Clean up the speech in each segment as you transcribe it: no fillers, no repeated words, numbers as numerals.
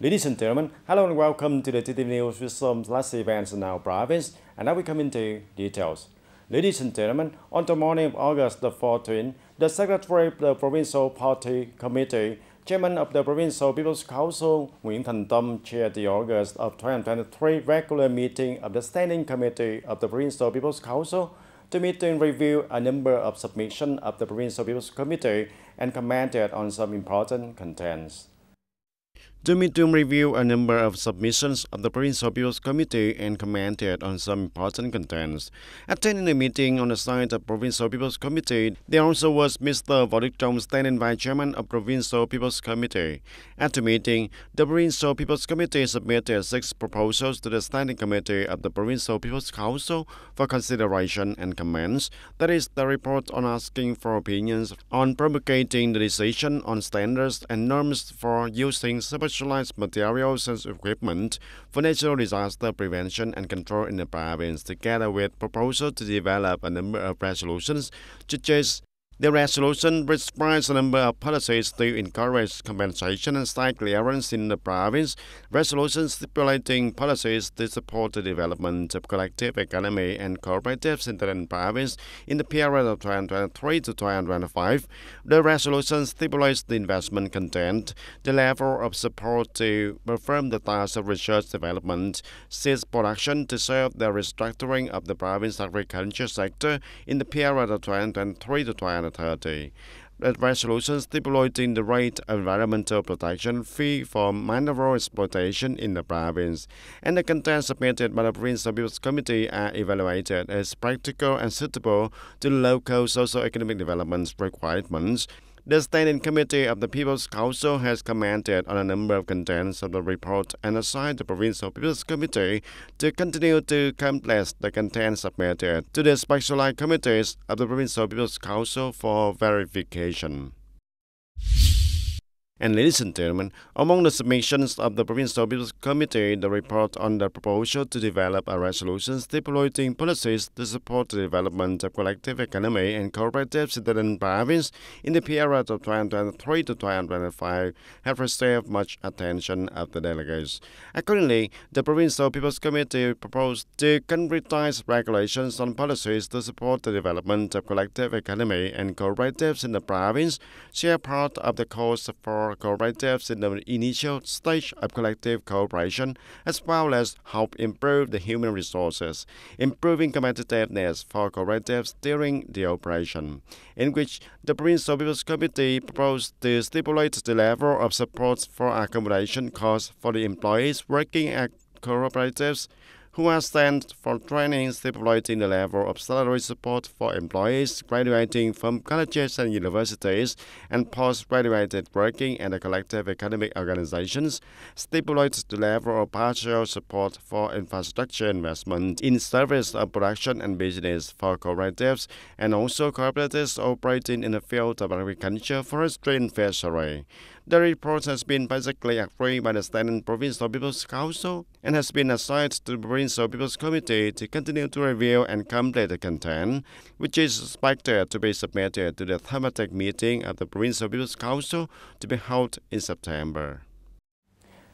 Ladies and gentlemen, hello and welcome to the TTV News with some last events in our province, and now we come into details. Ladies and gentlemen, on the morning of August the 14th, the Secretary of the Provincial Party Committee, Chairman of the Provincial People's Council, Nguyễn Thành Tâm, chaired the August of 2023 regular meeting of the Standing Committee of the Provincial People's Council. The meeting reviewed a number of submissions of the Provincial People's Committee and commented on some important contents. The meeting reviewed a number of submissions of the Provincial People's Committee and commented on some important contents. Attending the meeting on the side of Provincial People's Committee, there also was Mr. Võ Đức Trong, standing Vice Chairman of Provincial People's Committee. At the meeting, the Provincial People's Committee submitted 6 proposals to the Standing Committee of the Provincial People's Council for consideration and comments. That is, the report on asking for opinions on promulgating the decision on standards and norms for using specialized materials and equipment for natural disaster prevention and control in the province, together with proposal to develop a number of resolutions, such as the resolution prescribes a number of policies to encourage compensation and site clearance in the province, resolutions stipulating policies to support the development of collective economy and cooperatives in the province in the period of 2023 to 2025. The resolution stipulates the investment content, the level of support to perform the tasks of research development, seed production to serve the restructuring of the province agriculture sector in the period of 2023 to 2030. The resolution stipulating the rate of environmental protection fee for mineral exploitation in the province, and the contents submitted by the Provincial People's Committee are evaluated as practical and suitable to local socio-economic development requirements. The Standing Committee of the People's Council has commented on a number of contents of the report and assigned the Provincial People's Committee to continue to complete the contents submitted to the specialized committees of the Provincial People's Council for verification. And ladies and gentlemen, among the submissions of the Provincial People's Committee, the report on the proposal to develop a resolution stipulating policies to support the development of collective economy and cooperatives in the province in the period of 2023 to 2025 have received much attention of the delegates. Accordingly, the Provincial People's Committee proposed to concretize regulations on policies to support the development of collective economy and cooperatives in the province, share part of the cost for cooperatives in the initial stage of collective cooperation, as well as help improve the human resources, improving competitiveness for cooperatives during the operation, in which the Provincial People's Committee proposed to stipulate the level of support for accommodation costs for the employees working at cooperatives who are sent for training, stipulating the level of salary support for employees graduating from colleges and universities and postgraduated working in the collective economic organizations, stipulates the level of partial support for infrastructure investment in service of production and business for cooperatives and also cooperatives operating in the field of agriculture, forestry, and fishery. The report has been basically agreed by the Standing Provincial People's Council and has been assigned to the Provincial People's Committee to continue to review and complete the content, which is expected to be submitted to the thematic meeting of the Provincial People's Council to be held in September.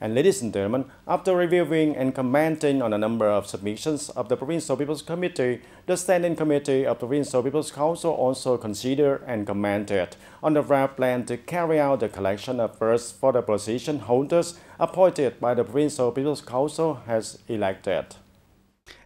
And ladies and gentlemen, after reviewing and commenting on a number of submissions of the Provincial People's Committee, the Standing Committee of the Provincial People's Council also considered and commented on the draft plan to carry out the collection of votes for the position holders appointed by the Provincial People's Council has elected.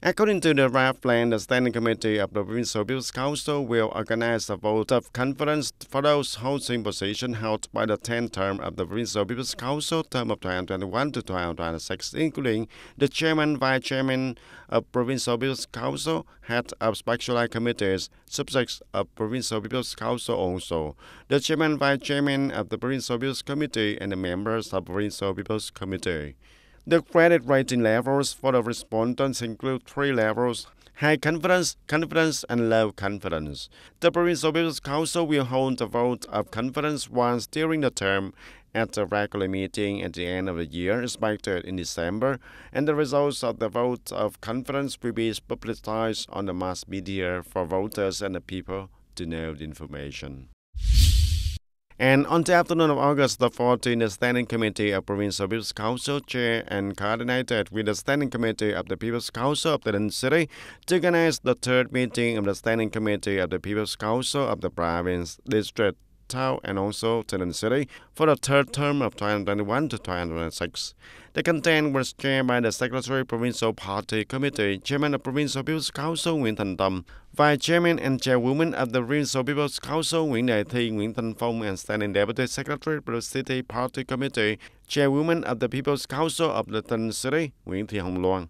According to the draft plan, the Standing Committee of the Provincial People's Council will organize a vote of confidence for those holding position held by the 10th term of the Provincial People's Council, term of 2021 to 2026, including the Chairman, Vice Chairman of Provincial People's Council, head of specialized committees, subjects of Provincial People's Council also, the Chairman, Vice Chairman of the Provincial People's Committee, and the members of the Provincial People's Committee. The credit rating levels for the respondents include 3 levels: high confidence, confidence, and low confidence. The Provincial People's Council will hold a vote of confidence once during the term at a regular meeting at the end of the year, expected in December, and the results of the vote of confidence will be publicized on the mass media for voters and the people to know the information. And on the afternoon of August the 14th, the Standing Committee of Provincial People's Council, chaired and coordinated with the Standing Committee of the People's Council of TayNinhTV City, to organize the third meeting of the Standing Committee of the People's Council of the Province, District, Town, and also TayNinhTV City for the third term of 2021 to 2026. The content was chaired by the Secretary Provincial Party Committee, Chairman of Provincial People's Council Nguyễn Thành Tâm, Vice Chairman and Chairwoman of the Provincial People's Council Nguyễn Đại Thi, Nguyễn Thanh Phong, and Standing Deputy Secretary of the City Party Committee, Chairwoman of the People's Council of the TayNinhTV City, Nguyễn Thị Hồng Loan.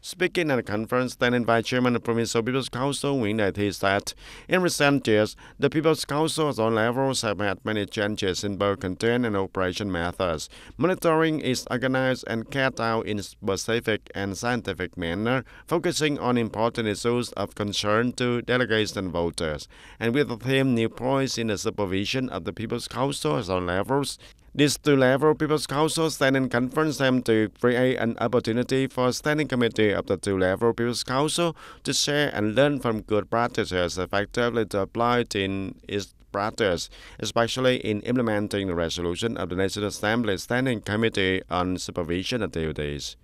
Speaking at the conference, Standing Vice Chairman of Provincial People's Council Nguyễn Đại Thi said, in recent years, the People's Council at all levels have had many changes in both content and operation methods. Monitoring is organized and carried out in a specific and scientific manner, focusing on important issues of concern to delegates and voters, and with the theme New Points in the Supervision of the People's Council at all levels. These two-level People's Council Standing Conference aim to create an opportunity for Standing Committee of the two-level People's Council to share and learn from good practices effectively to apply in its practice, especially in implementing the resolution of the National Assembly Standing Committee on Supervision Activities.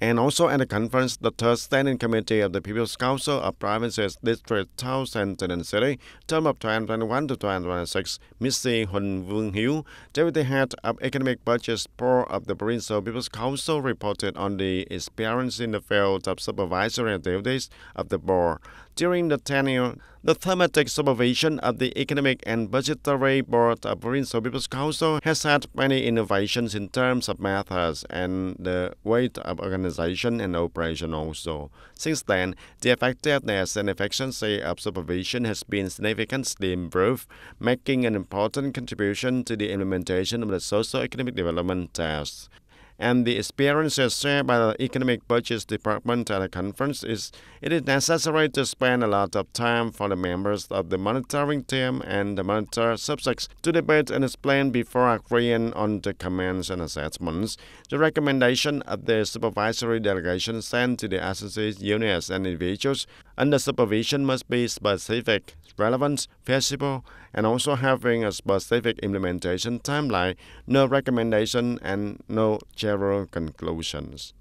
And also at the conference, the third Standing Committee of the People's Council of Provinces, District, Towns, and TayNinhTV City, term of 2021 to 2026, Ms. Huỳnh Vương Hiếu, Deputy Head of Economic Budget Board of the Provincial People's Council, reported on the experience in the field of supervisory activities of the board. During the tenure, the thematic supervision of the Economic and Budgetary Board of Provincial People's Council has had many innovations in terms of methods and the way of organization and operation also. Since then, the effectiveness and efficiency of supervision has been significantly improved, making an important contribution to the implementation of the socio-economic development tasks. And the experiences shared by the Economic Budgets Department at the conference is it is necessary to spend a lot of time for the members of the monitoring team and the monitor subjects to debate and explain before agreeing on the comments and assessments. The recommendation of the supervisory delegation sent to the associate units and individuals under supervision must be specific, relevant, feasible, and also having a specific implementation timeline, no recommendation, and no general conclusions.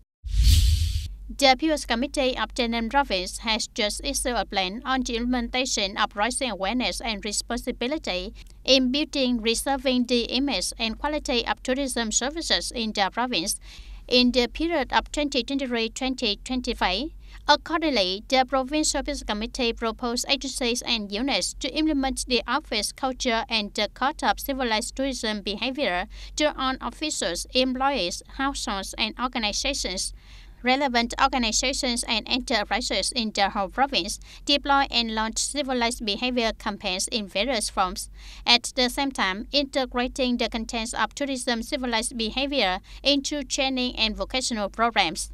The People's Committee of TayNinhTV Province has just issued a plan on the implementation of raising awareness and responsibility in building, preserving the image and quality of tourism services in the province in the period of 2023-2025. Accordingly, the Provincial People's Committee proposed agencies and units to implement the office culture and the code of civilized tourism behavior to all officials, employees, households, and organizations. Relevant organizations and enterprises in the whole province deploy and launch civilized behavior campaigns in various forms, at the same time integrating the contents of tourism civilized behavior into training and vocational programs.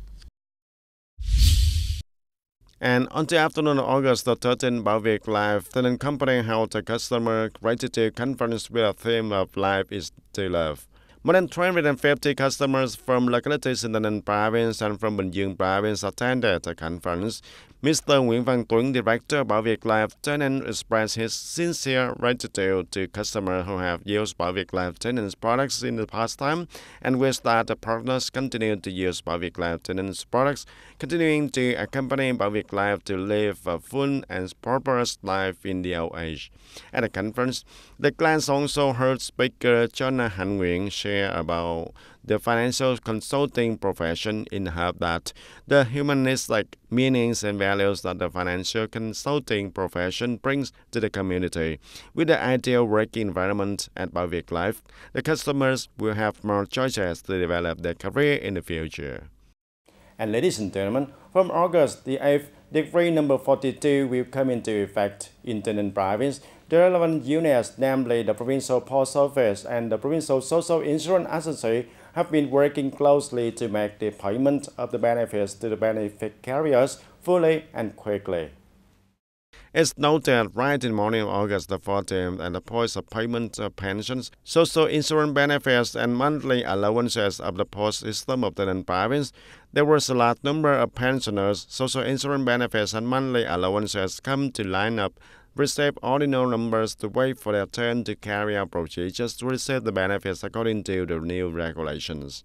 And on the afternoon of August the 13th, Bảo Việc Life, TayNinhTV Company held a customer gratitude conference with a theme of Life is to Love. More than 350 customers from localities in TayNinhTV Province and from Bình Dương Province attended the conference. Mr. Nguyễn Văn Tuấn, Director of Bảo Việc Life TayNinhTV, expressed his sincere gratitude to customers who have used Bảo Việc Life TayNinhTV's products in the past time and wish that the partners continue to use Bảo Việc Life TayNinhTV's products, continuing to accompany Bảo Việc Life to live a full and prosperous life in the old age. At the conference, the class also heard speaker Chona Han Nguyen share about the financial consulting profession in the hope that the humanistic meanings and values that the financial consulting profession brings to the community. With the ideal working environment at Bảo Việc Life, the customers will have more choices to develop their career in the future. And ladies and gentlemen, from August the 8th, Decree number 42 will come into effect in TayNinhTV Province. The relevant units, namely the Provincial Post Office and the Provincial Social Insurance Agency, have been working closely to make the payment of the benefits to the benefit carriers fully and quickly. It's noted right in the morning of August the 14th at the points of payment of pensions, social insurance benefits, and monthly allowances of the post system of TayNinhTV Province, there was a large number of pensioners, social insurance benefits, and monthly allowances come to line up receive ordinal numbers to wait for their turn to carry out procedures to receive the benefits according to the new regulations.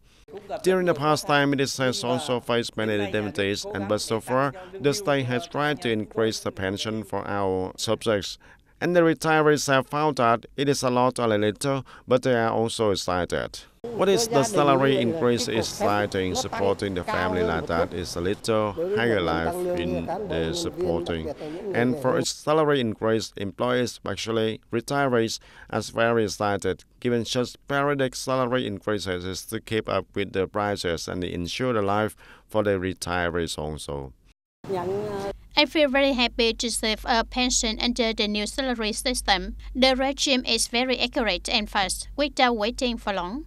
During the past time, it has also faced many difficulties, but so far, the state has tried to increase the pension for our subjects. And the retirees have found that it is a lot or a little, but they are also excited. What is the salary increase is exciting, supporting the family like that is a little higher life in the supporting. And for its salary increase, employees, actually retirees, are very excited, given such periodic salary increases is to keep up with the prices and ensure the life for the retirees also. I feel very happy to receive a pension under the new salary system. The regime is very accurate and fast, without waiting for long.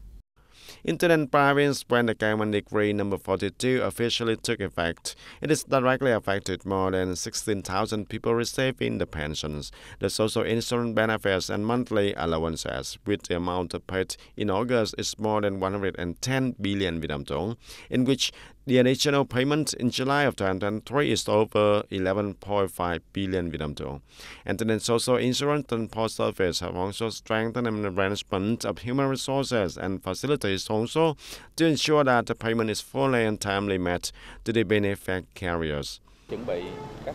In Tainan province, when the Government Decree number 42 officially took effect, it is directly affected more than 16,000 people receiving the pensions, the social insurance benefits and monthly allowances, with the amount paid in August is more than 110 billion Vietnam dong, in which the additional payment in July of 2023 is over 11.5 billion Vietnam dong. And the social insurance and post office have also strengthened the management of human resources and facilities also to ensure that the payment is fully and timely met to the beneficiaries.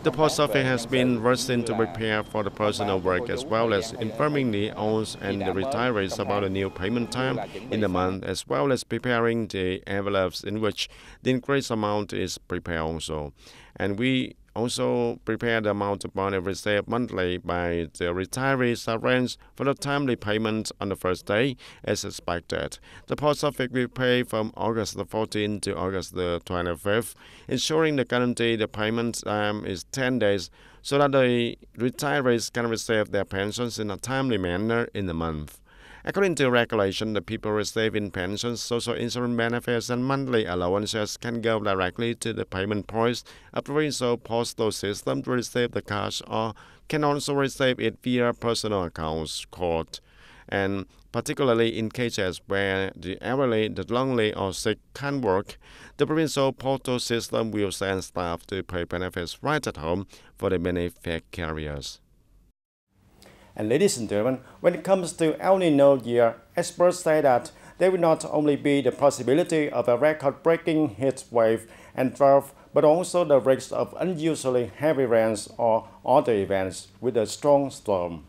The post office has been rushing to prepare for the personal work as well as informing the owners and the retirees about the new payment time in the month, as well as preparing the envelopes in which the increased amount is prepared also. And we also prepare the amount of money received monthly by the retirees arranged for the timely payment on the first day as expected. The post office will pay from August the 14th to August the 25th, ensuring the guarantee the payment time is 10 days so that the retirees can receive their pensions in a timely manner in the month. According to regulation, the people receiving pensions, social insurance benefits, and monthly allowances can go directly to the payment points of the provincial postal system to receive the cash, or can also receive it via personal accounts called. And particularly in cases where the elderly, the lonely, or sick can't work, the provincial postal system will send staff to pay benefits right at home for the beneficiaries. And ladies and gentlemen, when it comes to El Nino year, experts say that there will not only be the possibility of a record-breaking heat wave and drought, but also the risk of unusually heavy rains or other events with a strong storm.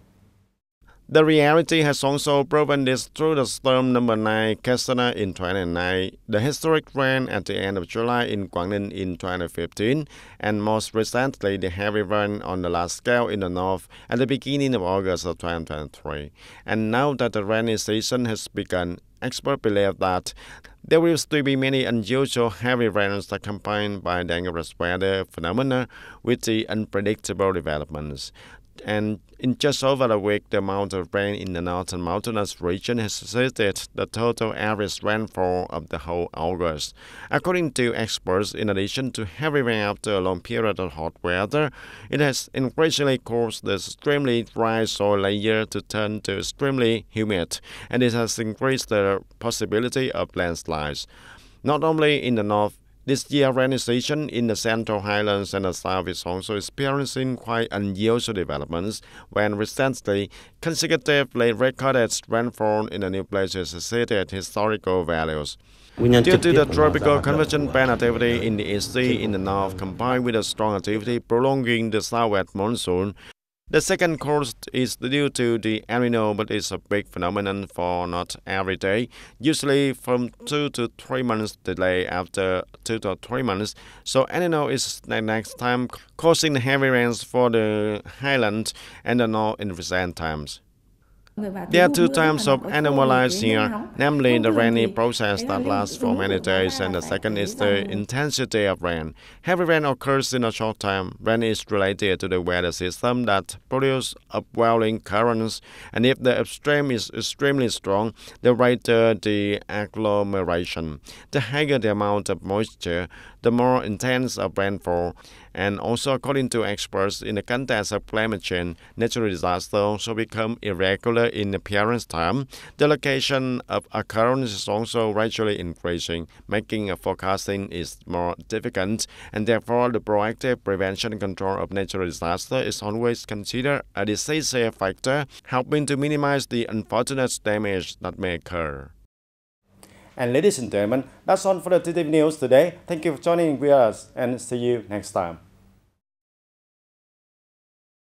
The reality has also proven this through the storm number 9 Cassandra in 2009, the historic rain at the end of July in Quảng Ninh in 2015, and most recently the heavy rain on the large scale in the north at the beginning of August of 2023. And now that the rainy season has begun, experts believe that there will still be many unusual heavy rains accompanied by dangerous weather phenomena with the unpredictable developments. And in just over a week, the amount of rain in the northern mountainous region has exceeded the total average rainfall of the whole August. According to experts, in addition to heavy rain after a long period of hot weather, it has increasingly caused the extremely dry soil layer to turn to extremely humid, and it has increased the possibility of landslides. Not only in the north, this year, rainy season in the Central Highlands and the South is also experiencing quite unusual developments when recently consecutively recorded rainfall in the new places exceeded historical values. Due to the tropical convergent band activity in the East Sea in the north combined with a strong activity prolonging the southwest monsoon, the second cause is due to the El Nino, but it's a big phenomenon for not every day, usually from 2 to 3 months delay after 2 to 3 months. So El Nino is the next time causing heavy rains for the highlands and the north in recent times. There are two types of anomalies here, namely the rainy process that lasts for many days, and the second is the intensity of rain. Heavy rain occurs in a short time. Rain is related to the weather system that produces upwelling currents, and if the upstream is extremely strong, the greater the agglomeration. The higher the amount of moisture, the more intense of rainfall. And also, according to experts, in the context of climate change, natural disasters also become irregular in appearance time. The location of occurrence is also gradually increasing, making forecasting is more difficult, and therefore the proactive prevention and control of natural disaster is always considered a decisive factor, helping to minimize the unfortunate damage that may occur. And ladies and gentlemen, that's all for the TTV News today. Thank you for joining with us and see you next time.